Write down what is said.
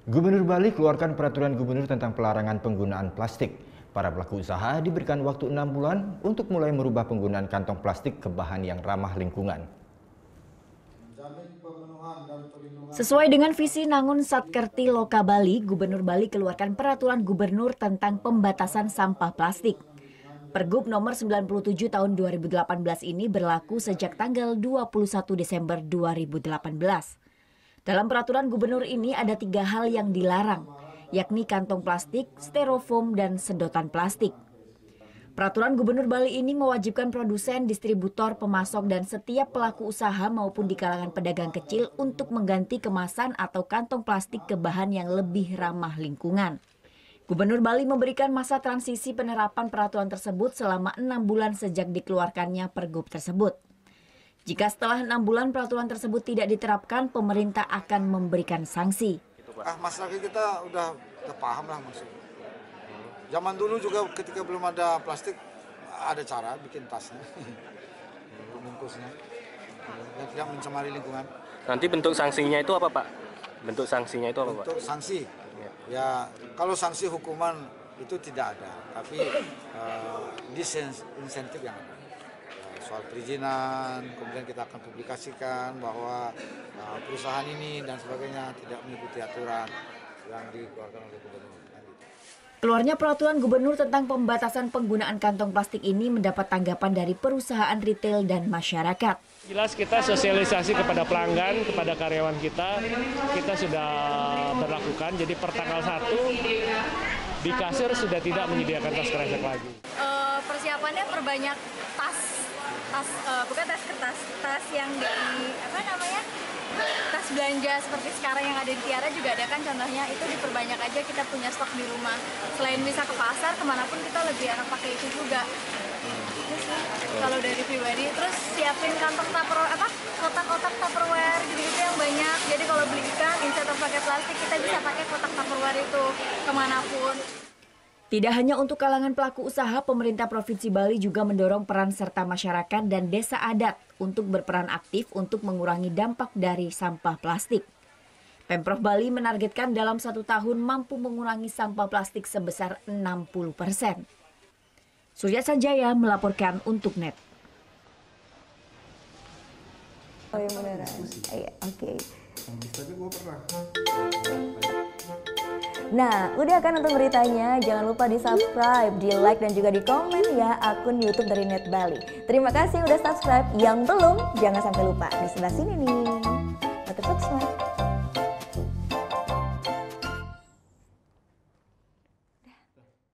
Gubernur Bali keluarkan peraturan gubernur tentang pelarangan penggunaan plastik. Para pelaku usaha diberikan waktu 6 bulan untuk mulai merubah penggunaan kantong plastik ke bahan yang ramah lingkungan. Sesuai dengan visi Nangun Satkerti Loka Bali, Gubernur Bali keluarkan peraturan gubernur tentang pembatasan sampah plastik. Pergub nomor 97 tahun 2018 ini berlaku sejak tanggal 21 Desember 2018. Dalam peraturan gubernur ini ada 3 hal yang dilarang, yakni kantong plastik, styrofoam, dan sedotan plastik. Peraturan gubernur Bali ini mewajibkan produsen, distributor, pemasok, dan setiap pelaku usaha maupun di kalangan pedagang kecil untuk mengganti kemasan atau kantong plastik ke bahan yang lebih ramah lingkungan. Gubernur Bali memberikan masa transisi penerapan peraturan tersebut selama 6 bulan sejak dikeluarkannya pergub tersebut. Jika setelah 6 bulan peraturan tersebut tidak diterapkan, pemerintah akan memberikan sanksi. Masyarakat kita udah paham lah maksudnya. Zaman dulu juga ketika belum ada plastik, ada cara bikin tasnya, bungkusnya, dan tidak mencemari lingkungan. Nanti bentuk sanksinya itu apa, Pak? Bentuk sanksinya itu apa, Pak? Bentuk sanksi, ya kalau sanksi hukuman itu tidak ada, tapi disinsentif yang ada. Soal perizinan, kemudian kita akan publikasikan bahwa perusahaan ini dan sebagainya tidak mengikuti aturan yang dikeluarkan oleh gubernur. Keluarnya peraturan gubernur tentang pembatasan penggunaan kantong plastik ini mendapat tanggapan dari perusahaan retail dan masyarakat. Jelas kita sosialisasi kepada pelanggan, kepada karyawan kita sudah berlakukan. Jadi per tanggal 1 di kasir sudah tidak menyediakan tas kresek lagi. Persiapannya perbanyak bukan tas kertas, tas yang dari tas belanja seperti sekarang yang ada di Tiara juga ada kan contohnya, itu diperbanyak aja, kita punya stok di rumah. Selain bisa ke pasar, kemanapun kita lebih enak pakai itu juga. Itu sih kalau dari pribadi. Terus siapin kantong kotak-kotak Tupperware gitu-gitu yang banyak. Jadi kalau beli ikan, instead of pakai plastik, kita bisa pakai kotak Tupperware itu kemanapun. Tidak hanya untuk kalangan pelaku usaha, pemerintah Provinsi Bali juga mendorong peran serta masyarakat dan desa adat untuk berperan aktif untuk mengurangi dampak dari sampah plastik. Pemprov Bali menargetkan dalam 1 tahun mampu mengurangi sampah plastik sebesar 60%. Surya Sanjaya melaporkan untuk NET. Oh iya beneran. Iya, oke. Nah, udah kan nonton beritanya? Jangan lupa di-subscribe, di-like, dan juga di-komen ya akun YouTube dari Net Bali. Terima kasih udah subscribe. Yang belum, jangan sampai lupa. Di sebelah sini nih. Subscribe.